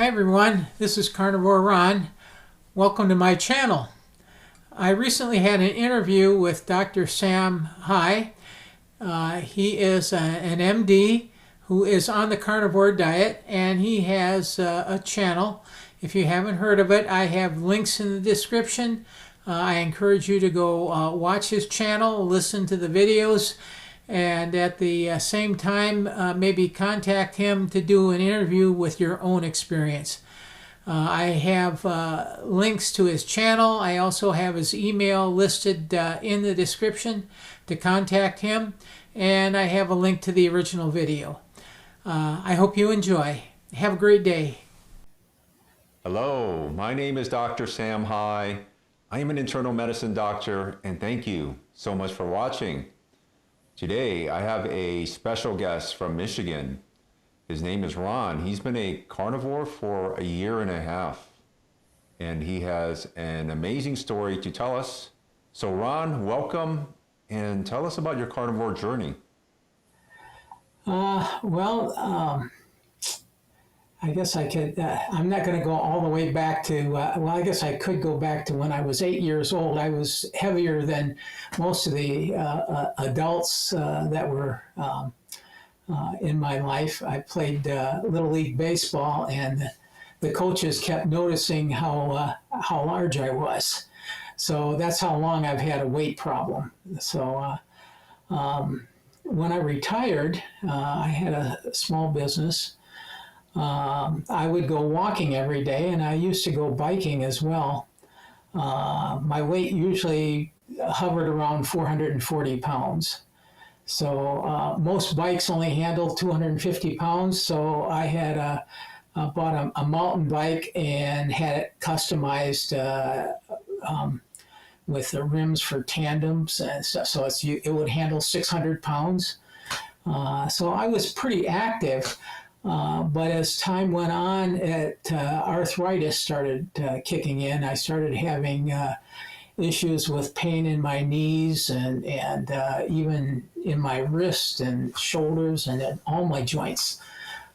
Hi everyone, this is Carnivore Ron. Welcome to my channel. I recently had an interview with Dr. Sam Hai. He is an MD who is on the carnivore diet, and he has a channel. If you haven't heard of it, I have links in the description. I encourage you to go watch his channel, listen to the videos, and at the same time maybe contact him to do an interview with your own experience. I have links to his channel. I also have his email listed in the description to contact him, and I have a link to the original video. I hope you enjoy. Have a great day. Hello, my name is Dr. Sam Hai. I am an internal medicine doctor, and thank you so much for watching. Today, I have a special guest from Michigan. His name is Ron. He's been a carnivore for a year and a half, and he has an amazing story to tell us. So Ron, welcome, and tell us about your carnivore journey. I guess I could, I'm not going to go all the way back to, I guess I could go back to when I was 8 years old. I was heavier than most of the adults that were in my life. I played Little League Baseball, and the coaches kept noticing how large I was. So that's how long I've had a weight problem. So when I retired, I had a small business. I would go walking every day, and I used to go biking as well. My weight usually hovered around 440 pounds. So most bikes only handle 250 pounds. So I had bought a mountain bike and had it customized with the rims for tandems and stuff. So it would handle 600 pounds. So I was pretty active. But as time went on, arthritis started kicking in. I started having issues with pain in my knees and even in my wrist and shoulders and in all my joints.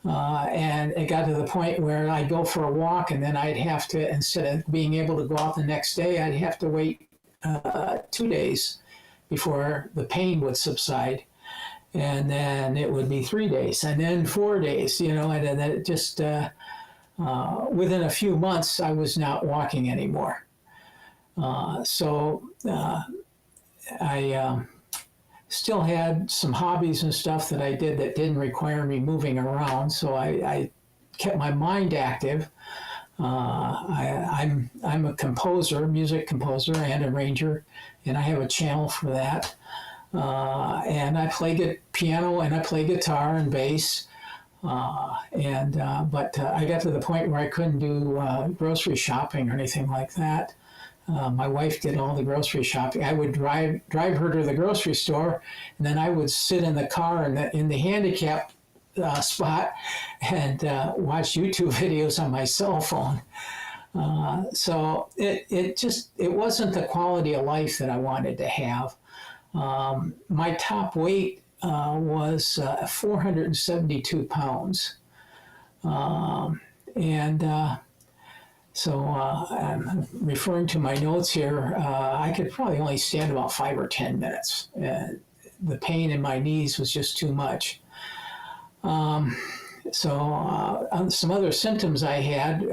And it got to the point where I'd go for a walk, and then I'd have to, instead of being able to go out the next day, I'd have to wait 2 days before the pain would subside. And then it would be 3 days, and then 4 days, and then it just, within a few months, I was not walking anymore. So I still had some hobbies and stuff that I did that didn't require me moving around, so I kept my mind active. I'm a composer, music composer and arranger, and I have a channel for that. And I play piano, and I play guitar and bass. But I got to the point where I couldn't do grocery shopping or anything like that. My wife did all the grocery shopping. I would drive her to the grocery store, and then I would sit in the car in the handicap spot and watch YouTube videos on my cell phone. So it wasn't the quality of life that I wanted to have. My top weight was 472 pounds. So I'm referring to my notes here. I could probably only stand about 5 or 10 minutes. The pain in my knees was just too much. Some other symptoms I had,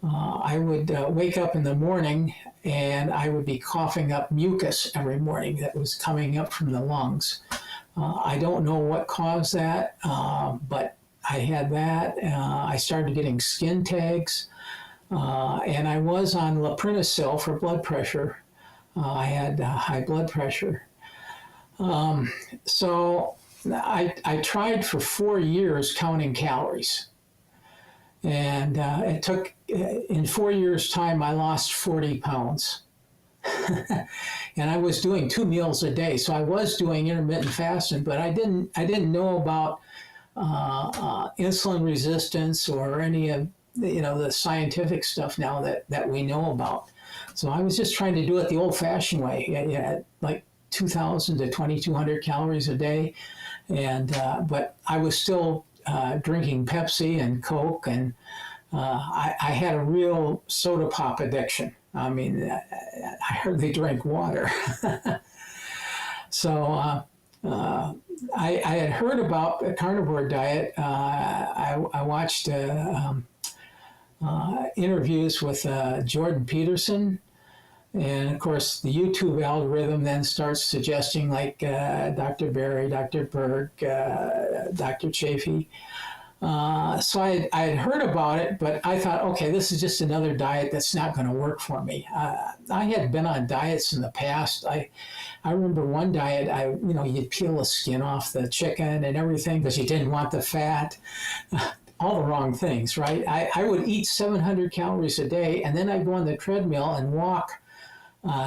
I would wake up in the morning, and I would be coughing up mucus every morning that was coming up from the lungs. I don't know what caused that, but I had that. I started getting skin tags, and I was on laprinosil for blood pressure. I had high blood pressure. So I tried for 4 years counting calories. And it took, in 4 years' time, I lost 40 pounds. And I was doing 2 meals a day. So I was doing intermittent fasting, but I didn't know about insulin resistance or any of the scientific stuff now that we know about. So I was just trying to do it the old-fashioned way, like 2,000 to 2,200 calories a day. But I was still drinking Pepsi and Coke and I had a real soda pop addiction. I mean, I hardly drank water. So I had heard about a carnivore diet. I watched interviews with Jordan Peterson. And of course, the YouTube algorithm then starts suggesting like Dr. Berry, Dr. Berg, Dr. Chafee. So I had heard about it, but I thought, okay, this is just another diet that's not going to work for me. I had been on diets in the past. I remember one diet, you'd peel the skin off the chicken and everything because you didn't want the fat. All the wrong things, right? I would eat 700 calories a day, and then I'd go on the treadmill and walk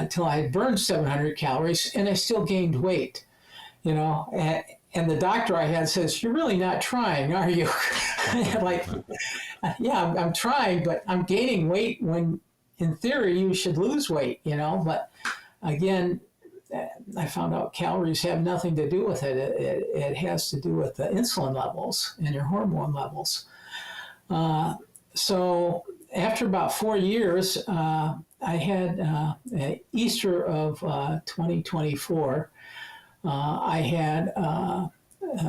till I had burned 700 calories, and I still gained weight, And the doctor I had says, "You're really not trying, are you?" Like, yeah, I'm trying, but I'm gaining weight when, in theory, you should lose weight, But again, I found out calories have nothing to do with it. It has to do with the insulin levels and your hormone levels. So after about 4 years, I had Easter of 2024. I had a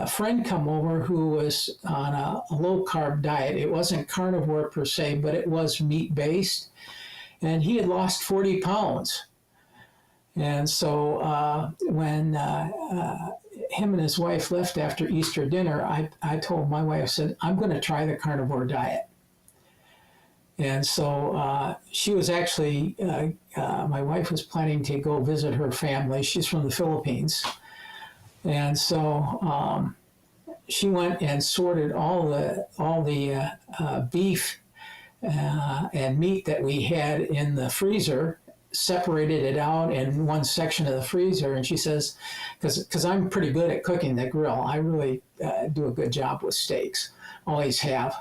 friend come over who was on a low carb diet. It wasn't carnivore per se, but it was meat based. And he had lost 40 pounds. And so when him and his wife left after Easter dinner, I told my wife, I said, I'm going to try the carnivore diet. And so she was actually, my wife was planning to go visit her family. She's from the Philippines. And so she went and sorted all the beef and meat that we had in the freezer, separated it out in one section of the freezer. And she says, because I'm pretty good at cooking the grill, I really do a good job with steaks, always have.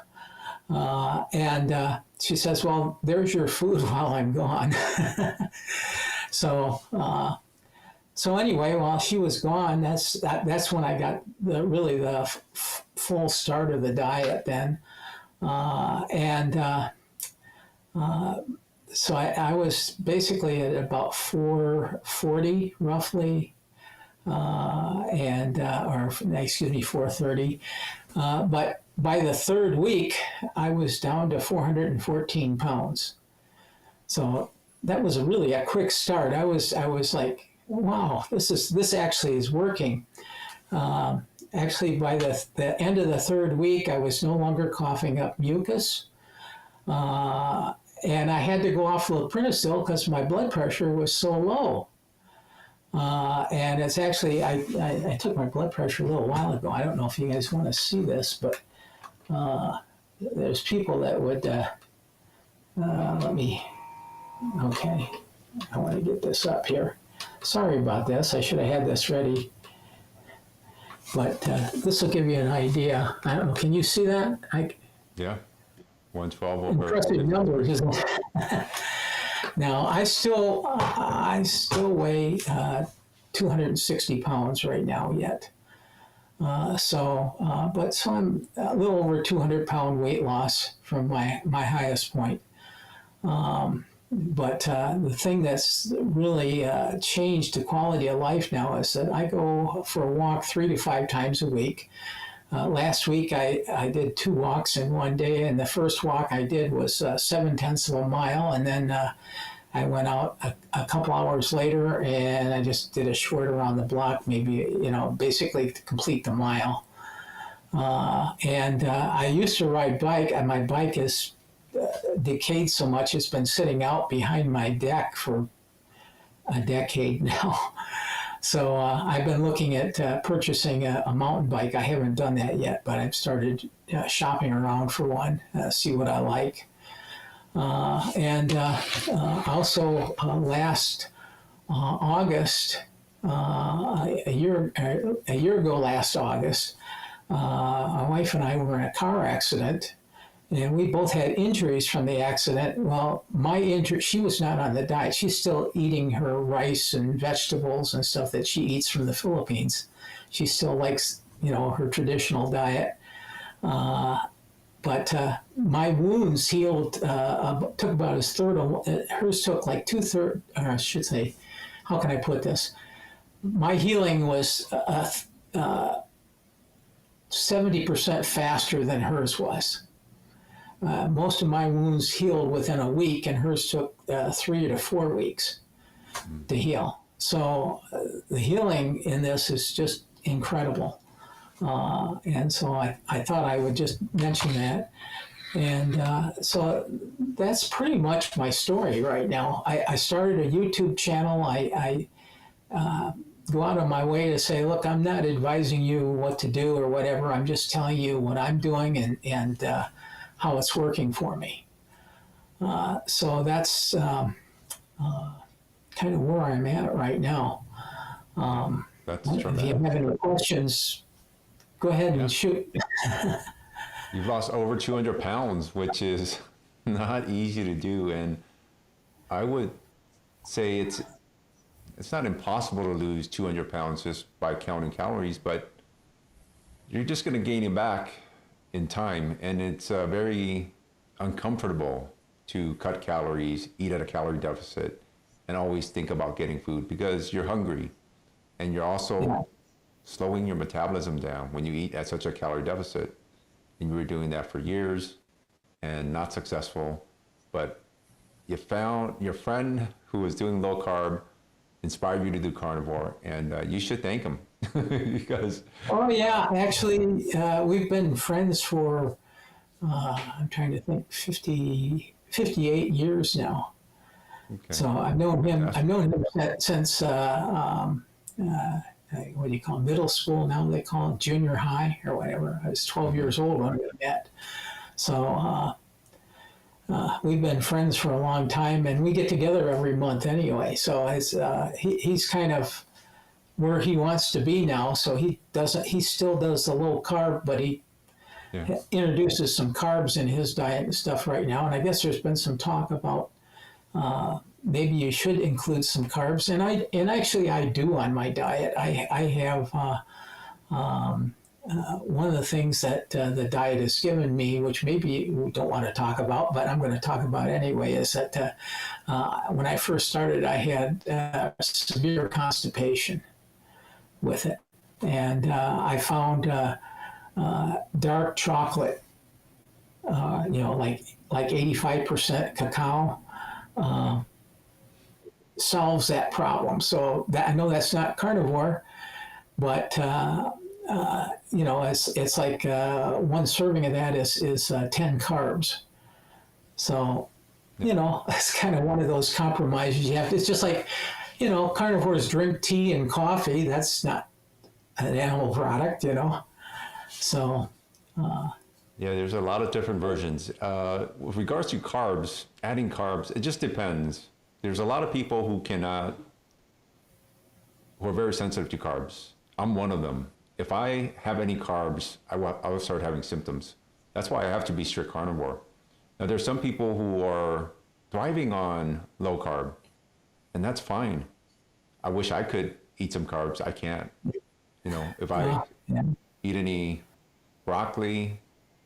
And she says, well, there's your food while I'm gone. So anyway, while she was gone, that's when I got the full start of the diet then. So I was basically at about 440 roughly, 430. But by the third week, I was down to 414 pounds. So that was really a quick start. I was like, wow, this actually is working. Actually, by the end of the third week, I was no longer coughing up mucus. And I had to go off loprinocil because my blood pressure was so low. And it's actually, I took my blood pressure a little while ago. I don't know if you guys want to see this, but there's people that would, okay, I want to get this up here. Sorry about this. I should have had this ready. But this will give you an idea. I don't know, can you see that? Yeah, 112 over. Impressive numbers, isn't it? Now, I still weigh 260 pounds right now yet. So I'm a little over 200-pound weight loss from my highest point. But the thing that's really changed the quality of life now is that I go for a walk 3 to 5 times a week. Last week I did 2 walks in one day, and the first walk I did was 0.7 of a mile, and then I went out a couple hours later and I just did a short around the block, maybe, basically to complete the mile. And I used to ride bike, and my bike is decayed so much it's been sitting out behind my deck for a decade now. So I've been looking at purchasing a mountain bike. I haven't done that yet, but I've started shopping around for one, see what I like. Also last August, a year ago last August, my wife and I were in a car accident, and we both had injuries from the accident. Well, my injury, she was not on the diet. She's still eating her rice and vegetables and stuff that she eats from the Philippines. She still likes, her traditional diet. But but my wounds healed, took about a third of, hers took like 2/3, or I should say, how can I put this? My healing was 70% faster than hers was. Most of my wounds healed within a week, and hers took 3 to 4 weeks to heal. So the healing in this is just incredible. And so I thought I would just mention that. And so that's pretty much my story right now. I started a YouTube channel. I go out of my way to say, look, I'm not advising you what to do or whatever. I'm just telling you what I'm doing and how it's working for me. So that's kind of where I'm at right now. That's If tremendous. you have any questions, go ahead and shoot. You've lost over 200 pounds, which is not easy to do. And I would say it's not impossible to lose 200 pounds just by counting calories, but you're just going to gain it back in time. And it's very uncomfortable to cut calories, eat at a calorie deficit, and always think about getting food because you're hungry. And you're also slowing your metabolism down when you eat at such a calorie deficit. And you were doing that for years and not successful. But you found your friend who was doing low carb, inspired you to do carnivore, and you should thank him because. Oh yeah, actually, we've been friends for I'm trying to think 58 years now. Okay. So I've known him. I've known him since what do you call it, middle school? Now they call it junior high or whatever. I was 12 years old when we met. So we've been friends for a long time, and we get together every month anyway. So he's kind of where he wants to be now. So he still does the low carb, but he introduces some carbs in his diet and stuff right now. And I guess there's been some talk about maybe you should include some carbs. And actually I do on my diet. I have one of the things that the diet has given me, which maybe we don't want to talk about, but I'm going to talk about anyway, is that when I first started, I had severe constipation with it. And I found dark chocolate, like 85% cacao, solves that problem. So I know that's not carnivore, but it's like one serving of that is 10 carbs. So, it's kind of one of those compromises you have. It's just like, carnivores drink tea and coffee. That's not an animal product, So. Yeah, there's a lot of different versions. With regards to carbs, adding carbs, it just depends. There's a lot of people who are very sensitive to carbs. I'm one of them. If I have any carbs, I will start having symptoms. That's why I have to be strict carnivore. Now, there's some people who are thriving on low carb, and that's fine. I wish I could eat some carbs. I can't. If I eat any broccoli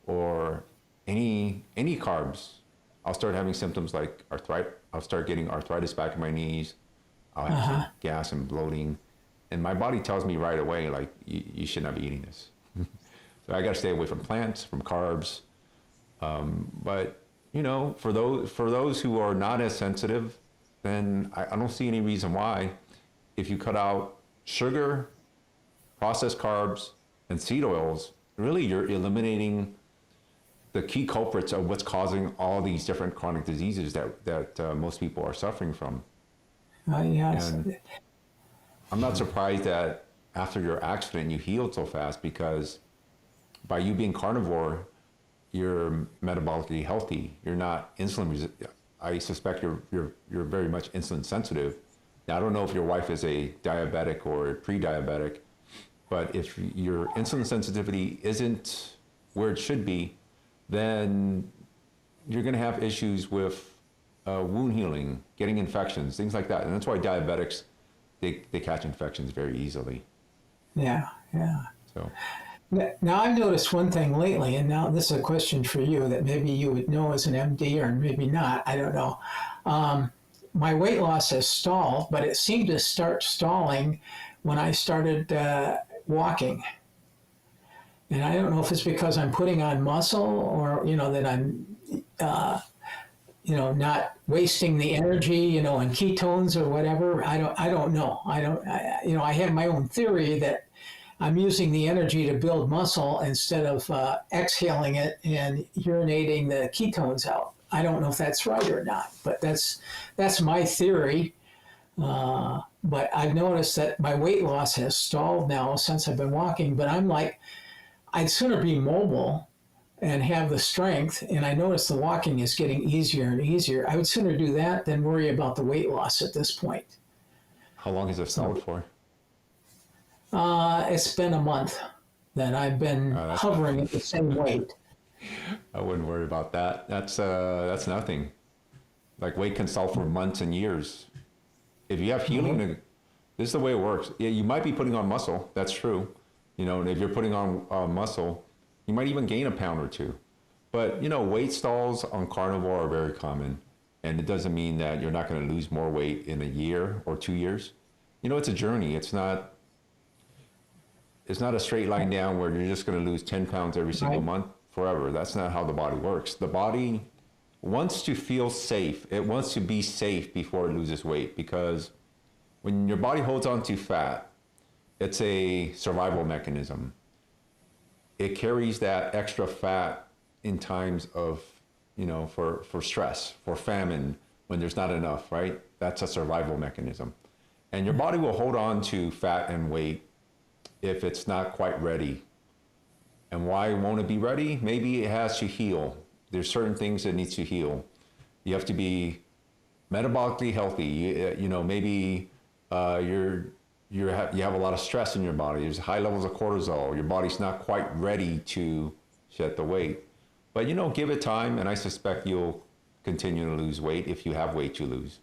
or any carbs, I'll start having symptoms like arthritis. I'll start getting arthritis back in my knees. I'll have some gas and bloating. And my body tells me right away, like, you should not be eating this. So I got to stay away from plants, from carbs. But, for those who are not as sensitive, then I don't see any reason why. If you cut out sugar, processed carbs, and seed oils, really you're eliminating the key culprits of what's causing all these different chronic diseases that most people are suffering from. Yes. And I'm not surprised that after your accident you healed so fast, because by you being carnivore, you're metabolically healthy. You're not insulin resistant. I suspect you're very much insulin sensitive. Now, I don't know if your wife is a diabetic or pre-diabetic, but if your insulin sensitivity isn't where it should be, then you're going to have issues with wound healing, getting infections, things like that. And that's why diabetics, they catch infections very easily. Yeah. So, Now, I've noticed one thing lately, and now this is a question for you that maybe you would know as an MD or maybe not. I don't know. My weight loss has stalled, but it seemed to start stalling when I started walking. And I don't know if it's because I'm putting on muscle or, that I'm, not wasting the energy, and ketones or whatever. I don't know. I have my own theory that I'm using the energy to build muscle instead of exhaling it and urinating the ketones out. I don't know if that's right or not, but that's my theory. But I've noticed that my weight loss has stalled now since I've been walking. But I'm like, I'd sooner be mobile and have the strength. And I notice the walking is getting easier and easier. I would sooner do that than worry about the weight loss at this point. How long has it stalled for? It's been a month that I've been hovering at the same weight. I wouldn't worry about that. That's nothing. Like weight can stall for months and years. If you have healing, this is the way it works. Yeah, you might be putting on muscle. That's true. And if you're putting on muscle, you might even gain a pound or two. But weight stalls on carnivore are very common, and it doesn't mean that you're not going to lose more weight in a year or 2 years. It's a journey. It's not a straight line down where you're just going to lose 10 pounds every single month forever. That's not how the body works. The body wants to feel safe. It wants to be safe before it loses weight, because when your body holds on to fat, it's a survival mechanism. It carries that extra fat in times of, for stress, for famine, when there's not enough, right? That's a survival mechanism. And your body will hold on to fat and weight if it's not quite ready. And why won't it be ready? Maybe it has to heal. There's certain things that needs to heal. You have to be metabolically healthy. Maybe you have a lot of stress in your body. There's high levels of cortisol. Your body's not quite ready to shed the weight. But give it time, and I suspect you'll continue to lose weight if you have weight to lose.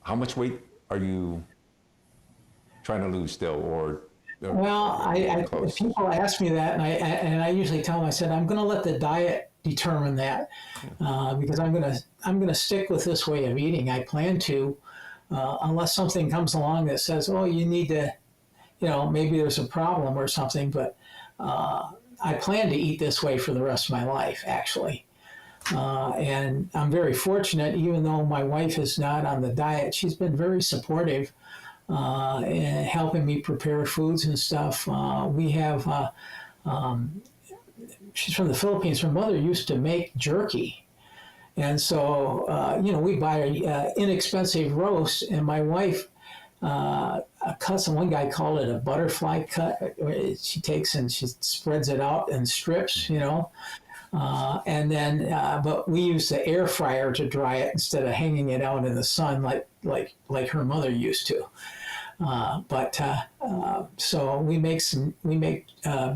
How much weight are you trying to lose still, or? Well, people ask me that, and I usually tell them, I said, I'm going to let the diet determine that, because I'm going to stick with this way of eating. I plan to, unless something comes along that says, oh, you need to, maybe there's a problem or something. But I plan to eat this way for the rest of my life, actually. And I'm very fortunate, even though my wife is not on the diet, she's been very supportive. And helping me prepare foods and stuff. We have, she's from the Philippines. Her mother used to make jerky. And so, we buy inexpensive roast, and my wife cuts, and one guy called it a butterfly cut. She takes and she spreads it out in strips, and then, but we use the air fryer to dry it instead of hanging it out in the sun like her mother used to. So we make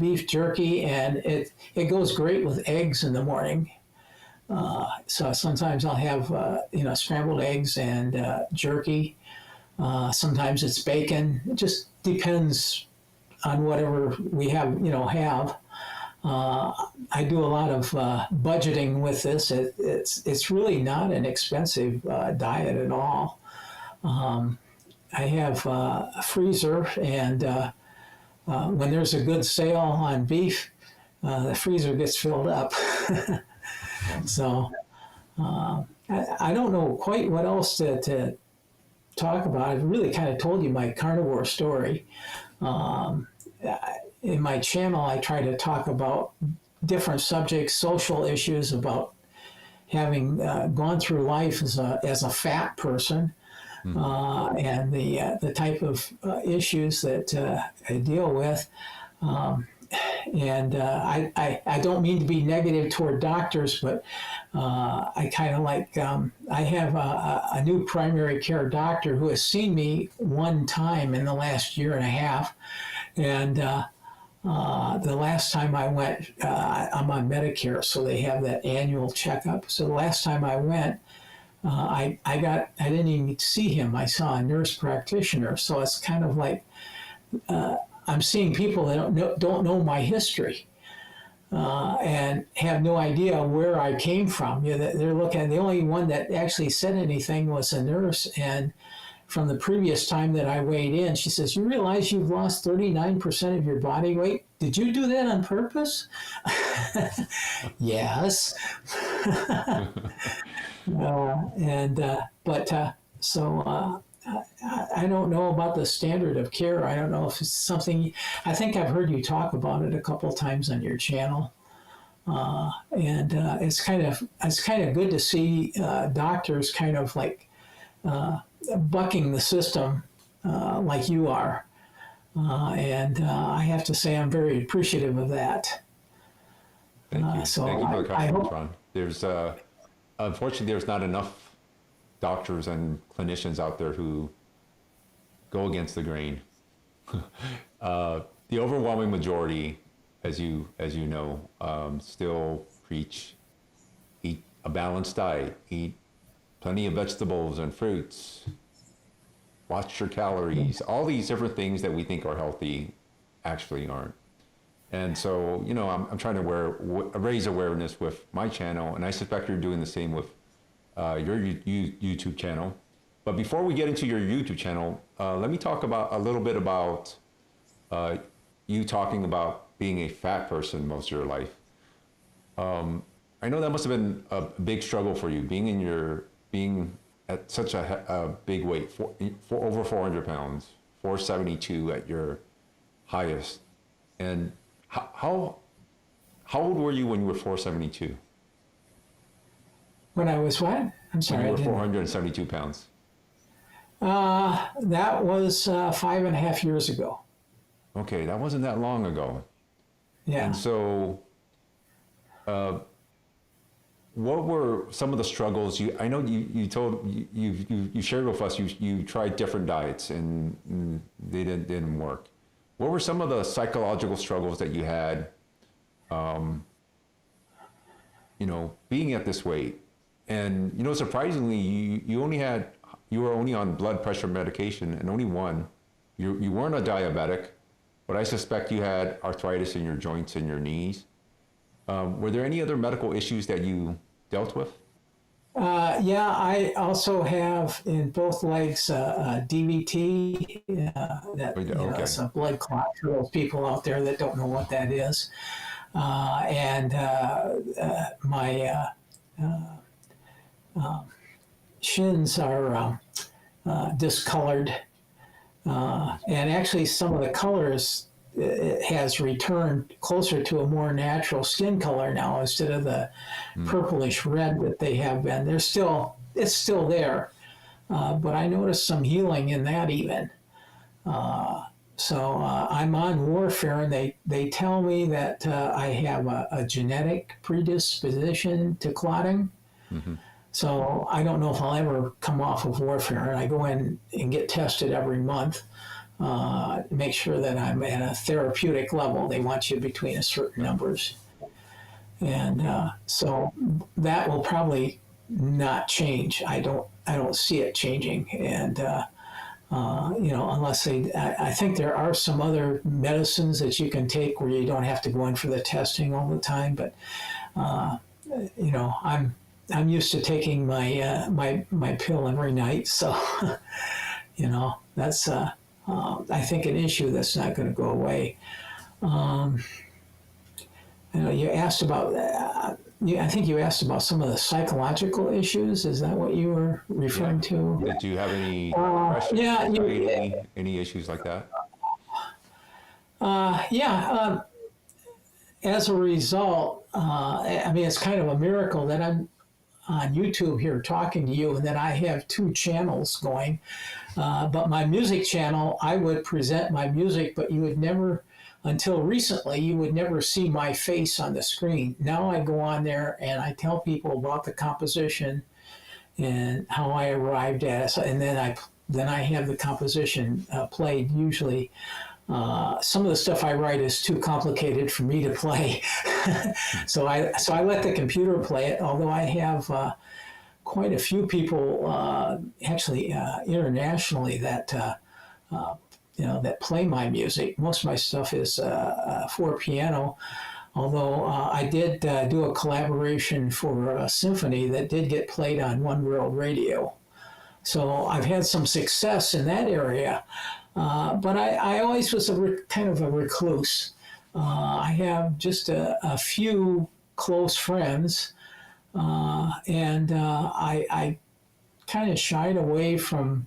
beef jerky, and it goes great with eggs in the morning. So sometimes I'll have scrambled eggs and jerky. Sometimes it's bacon. It just depends on whatever we have. I do a lot of budgeting with this. It's really not an expensive diet at all. I have a freezer, and when there's a good sale on beef, the freezer gets filled up. So I don't know quite what else to talk about. I've really kind of told you my carnivore story. In my channel, I try to talk about different subjects, social issues, about having gone through life as a fat person. And the type of issues that I deal with. And I don't mean to be negative toward doctors, but I kind of like, I have a new primary care doctor who has seen me one time in the last year and a half. And the last time I went, I'm on Medicare, so they have that annual checkup. So the last time I went, I didn't even see him. I saw a nurse practitioner. So it's kind of like, I'm seeing people that don't know my history. And have no idea where I came from. They're looking. The only one that actually said anything was a nurse, and from the previous time that I weighed in, she says, "You realize you've lost 39% of your body weight? Did you do that on purpose?" Yes. I don't know about the standard of care. I don't know if it's something. I think I've heard you talk about it a couple of times on your channel, and it's kind of good to see doctors kind of like bucking the system like you are, and I have to say I'm very appreciative of that. Thank you. So Thank you for the I comments, hope. Ron. There's unfortunately there's not enough doctors and clinicians out there who go against the grain. The overwhelming majority, as you know, still preach eat a balanced diet, eat plenty of vegetables and fruits, watch your calories. All these different things that we think are healthy actually aren't. And so, you know, I'm trying to raise awareness with my channel, and I suspect you're doing the same with your YouTube channel. But before we get into your YouTube channel, let me talk about a little bit about you talking about being a fat person most of your life. I know that must have been a big struggle for you, being at such a big weight, for over 400 pounds, 472 at your highest. And how old were you when you were 472? When I was what? I'm sorry. When you were 472 pounds. That was 5.5 years ago. Okay, that wasn't that long ago. Yeah. And so, what were some of the struggles I know you shared with us you tried different diets and they didn't work. What were some of the psychological struggles that you had, you know, being at this weight? And, you know, surprisingly, you were only on blood pressure medication, and only one. You weren't a diabetic, but I suspect you had arthritis in your joints and your knees. Were there any other medical issues that you dealt with? Yeah, I also have in both legs DVT. Okay. It's a blood clot for those people out there that don't know what that is. And my shins are discolored. And actually, some of the colors it has returned closer to a more natural skin color now instead of the purplish red that they have been. It's still there, but I noticed some healing in that even. So I'm on warfare, and they tell me that I have a genetic predisposition to clotting. Mm-hmm. So I don't know if I'll ever come off of warfare, and I go in and get tested every month. Make sure that I'm at a therapeutic level. They want you between a certain numbers. And so that will probably not change. I don't see it changing. And, unless I think there are some other medicines that you can take where you don't have to go in for the testing all the time. But, I'm used to taking my pill every night. So, that's, I think, an issue that's not going to go away. You asked about, I think you asked about some of the psychological issues. Is that what you were referring to? Did you have any depression, anxiety, any issues like that? As a result, it's kind of a miracle that I'm on YouTube here talking to you and that I have two channels going. But my music channel, I would present my music, but you would never, until recently, you would never see my face on the screen. Now I go on there and I tell people about the composition and how I arrived at it, and then I have the composition played. Usually, some of the stuff I write is too complicated for me to play, so I let the computer play it. Although I have quite a few people, actually internationally, that that play my music. Most of my stuff is for piano, although I did do a collaboration for a symphony that did get played on One World Radio. So I've had some success in that area, but I always was kind of a recluse. I have just a few close friends, and I kind of shied away from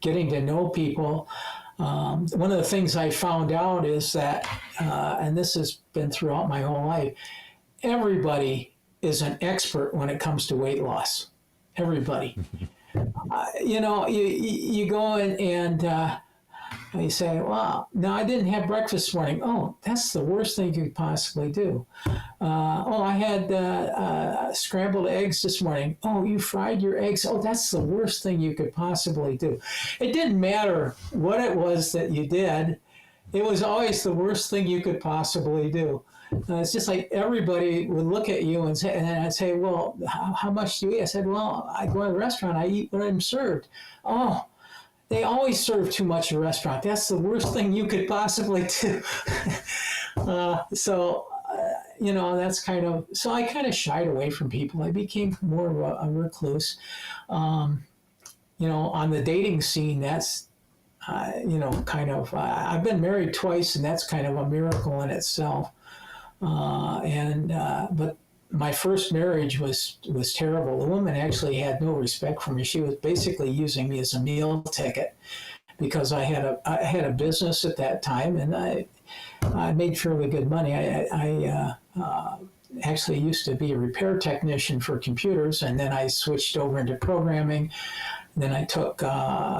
getting to know people. One of the things I found out is that, and this has been throughout my whole life, everybody is an expert when it comes to weight loss. Everybody. You go in and you say, "Wow, no, I didn't have breakfast this morning." Oh, that's the worst thing you could possibly do. I had scrambled eggs this morning. Oh, you fried your eggs. Oh, that's the worst thing you could possibly do. It didn't matter what it was that you did. It was always the worst thing you could possibly do. It's just like everybody would look at you and say, and I'd say, "Well, how much do you eat?" I said, "Well, I go to the restaurant, I eat what I'm served." Oh, they always serve too much at a restaurant. That's the worst thing you could possibly do. That's so I kind of shied away from people. I became more of a recluse. On the dating scene, that's, I've been married twice, and that's kind of a miracle in itself. But my first marriage was terrible. The woman actually had no respect for me. She was basically using me as a meal ticket because I had a business at that time, and I made fairly good money. I actually used to be a repair technician for computers, and then I switched over into programming. Then I took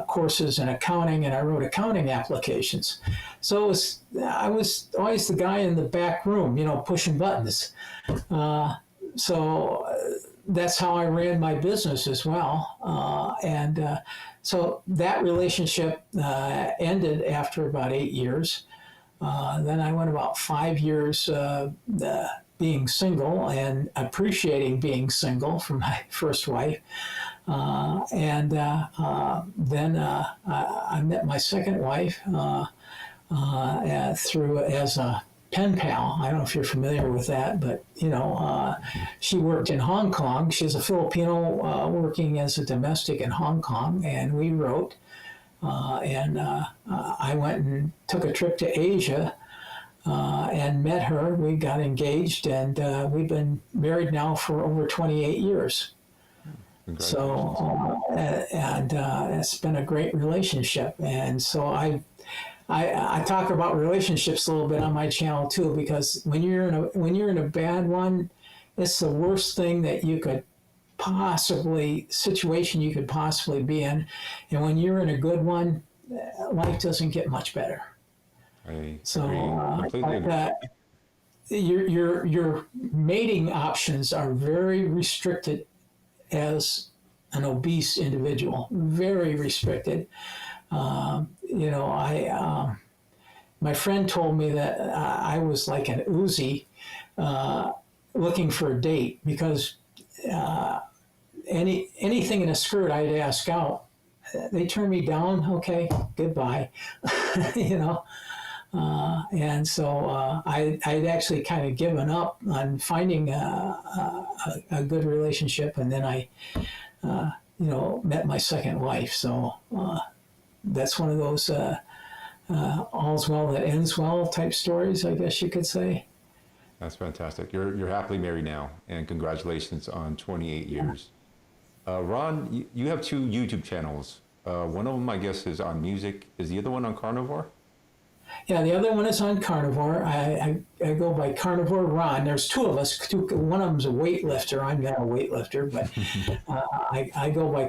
courses in accounting, and I wrote accounting applications. So I was always the guy in the back room, pushing buttons. So that's how I ran my business as well. So that relationship ended after about 8 years. Then I went about 5 years being single and appreciating being single from my first wife. Then I met my second wife through as a pen pal. I don't know if you're familiar with that, but she worked in Hong Kong. She's a Filipino working as a domestic in Hong Kong, and we wrote. I went and took a trip to Asia and met her. We got engaged, and we've been married now for over 28 years. So, it's been a great relationship. And so I talk about relationships a little bit on my channel too, because when you're in a bad one, it's the worst thing that you could situation you could possibly be in. And when you're in a good one, life doesn't get much better. Your mating options are very restricted as an obese individual, very restricted. My friend told me that I was like an Uzi looking for a date, because anything in a skirt I'd ask out, they turned me down. Okay, goodbye. And so I'd actually kind of given up on finding a good relationship, and then I met my second wife. So that's one of those all's well that ends well type stories, I guess you could say. That's fantastic. You're happily married now, and congratulations on 28 years. Ron, you have 2 YouTube channels. One of them, I guess, is on music. Is the other one on Carnivore? Yeah, the other one is on Carnivore. I go by Carnivore Ron. There's 2 of us. One of them's a weightlifter. I'm not a weightlifter, but I go by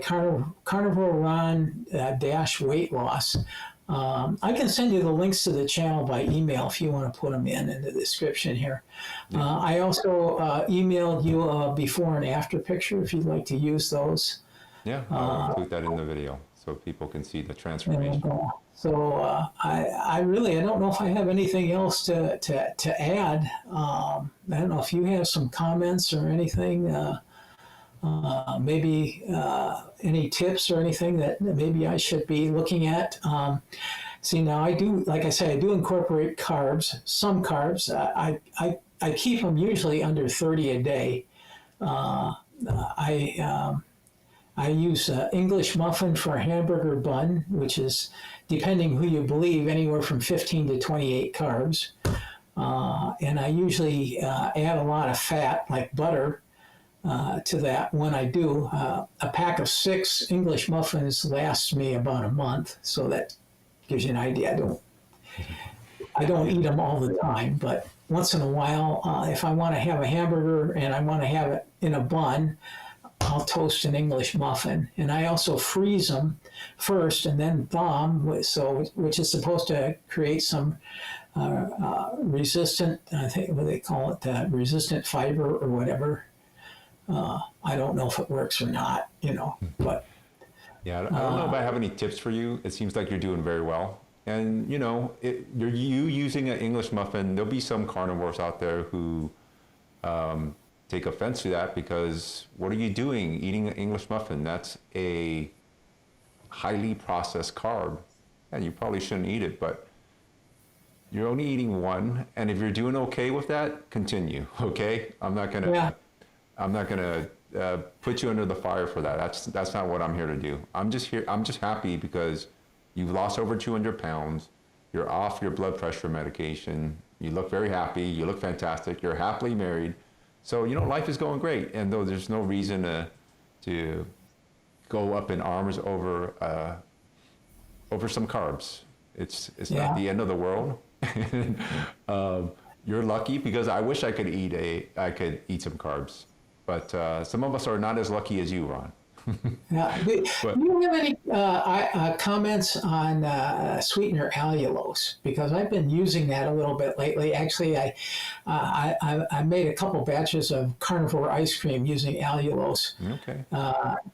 Carnivore Ron dash weight loss. I can send you the links to the channel by email if you want to put them in the description here. I also emailed you a before and after picture if you'd like to use those. Yeah, I'll include that in the video so people can see the transformation. So I don't know if I have anything else to add. I don't know if you have some comments or anything. Maybe any tips or anything that maybe I should be looking at. See, now I do, like I say, I do incorporate carbs, some carbs. I keep them usually under 30 a day. Uh, I I use English muffin for a hamburger bun, which is, depending who you believe, anywhere from 15 to 28 carbs. And I usually add a lot of fat, like butter, to that when I do. A pack of 6 English muffins lasts me about a month, so that gives you an idea. I don't eat them all the time, but once in a while, if I want to have a hamburger and I want to have it in a bun, I'll toast an English muffin, and I also freeze them first and then thaw them, so which is supposed to create some resistant, I think what they call it, resistant fiber or whatever. I don't know if it works or not, but Yeah, I don't know if I have any tips for you. It seems like you're doing very well. And, you're using an English muffin. There'll be some carnivores out there who take offense to that because what are you doing eating an English muffin? That's a highly processed carb, and you probably shouldn't eat it, but you're only eating one. And if you're doing okay with that, continue, okay? I'm not gonna put you under the fire for that. That's not what I'm here to do. I'm just happy because you've lost over 200 pounds. You're off your blood pressure medication. You look very happy. You look fantastic. You're happily married. So, life is going great. And though there's no reason to go up in arms over some carbs. It's not the end of the world. You're lucky because I wish I could eat some carbs. But some of us are not as lucky as you, Ron. yeah. Do you have any comments on sweetener allulose? Because I've been using that a little bit lately. Actually, I made a couple batches of carnivore ice cream using allulose. Okay.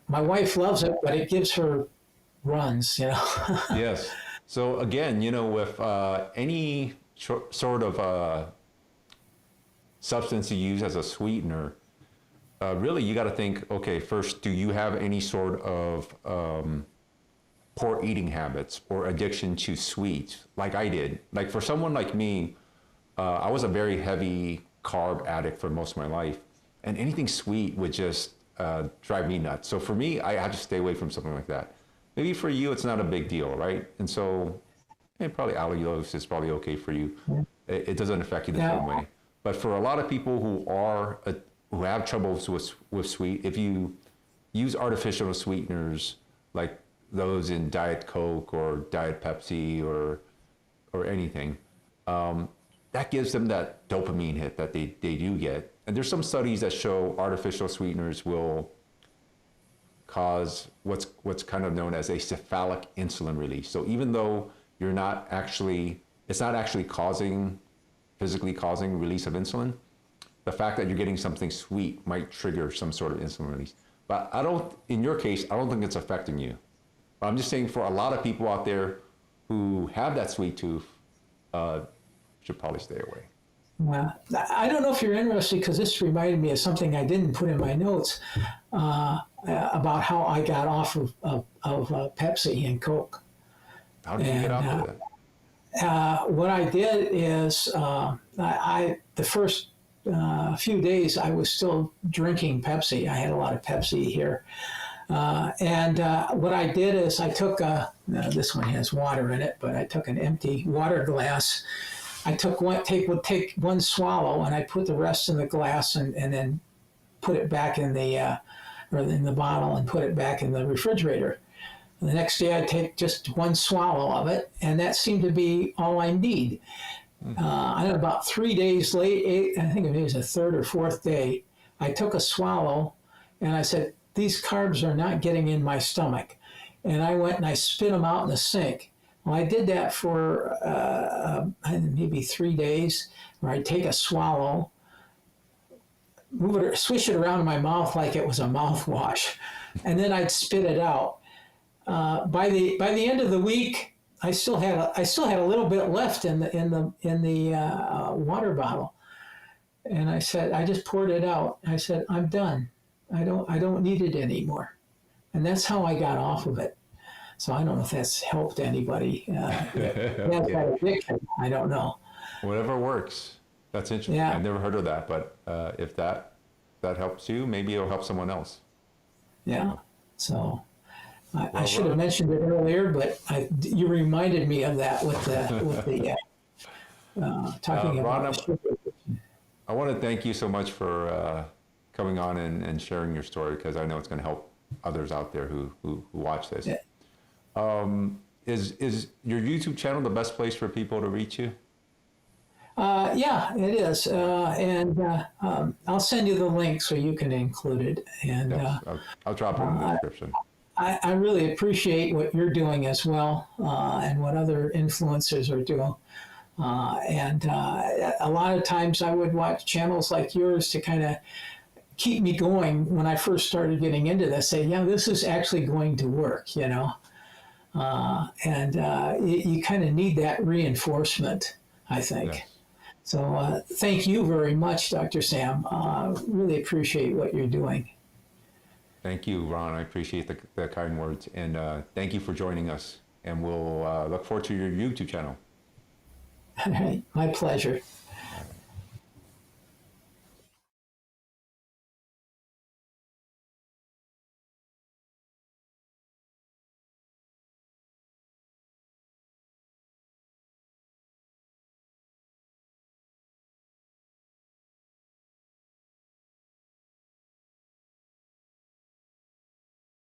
My wife loves it, but it gives her runs, Yes. So again, with any sort of substance you use as a sweetener, really, you got to think, okay, first, do you have any sort of poor eating habits or addiction to sweets like I did? Like for someone like me, I was a very heavy carb addict for most of my life, and anything sweet would just drive me nuts. So for me, I had to stay away from something like that. Maybe for you, it's not a big deal, right? And so probably allulose is probably okay for you. It doesn't affect you the same way. But for a lot of people who have troubles with sweet, if you use artificial sweeteners like those in Diet Coke or Diet Pepsi or anything, that gives them that dopamine hit that they do get. And there's some studies that show artificial sweeteners will cause what's kind of known as a cephalic insulin release. So even though it's not actually physically causing release of insulin, the fact that you're getting something sweet might trigger some sort of insulin release. But in your case, I don't think it's affecting you. But I'm just saying for a lot of people out there who have that sweet tooth, should probably stay away. Well, I don't know if you're interested because this reminded me of something I didn't put in my notes about how I got off of Pepsi and Coke. How did you get off of that? What I did is the first few days I was still drinking Pepsi. I had a lot of Pepsi here. And what I did is I took this one has water in it, but I took an empty water glass. I would take one swallow and I put the rest in the glass and then put it back in the bottle and put it back in the refrigerator. The next day I'd take just one swallow of it, and that seemed to be all I need. And about 3 days late, I think it was the third or fourth day, I took a swallow and I said, these carbs are not getting in my stomach. And I went and I spit them out in the sink. Well, I did that for maybe 3 days, where I'd take a swallow, swish it around in my mouth like it was a mouthwash, and then I'd spit it out. By the end of the week, I still had a little bit left in the water bottle, and I said, I just poured it out. I said, I'm done. I don't need it anymore, and that's how I got off of it. So I don't know if that's helped anybody. That has Yeah. that addiction. I don't know. Whatever works. That's interesting. Yeah. I've never heard of that, but if that helps you, maybe it'll help someone else. Yeah. So I Well, should have Ron, mentioned it earlier, but you reminded me of that with the talking Ron, about sugar. I want to thank you so much for coming on and sharing your story, because I know it's going to help others out there who watch this. Yeah. Is your YouTube channel the best place for people to reach you? Yeah, it is. I'll send you the link so you can include it. And Yes, I'll drop it in the description. I really appreciate what you're doing as well, and what other influencers are doing. A lot of times I would watch channels like yours to kind of keep me going when I first started getting into this, say, yeah, this is actually going to work, you know? You kind of need that reinforcement, I think. Yes. So thank you very much, Dr. Sam. Really appreciate what you're doing. Thank you, Ron. I appreciate the kind words. And thank you for joining us. And we'll look forward to your YouTube channel. All right, my pleasure.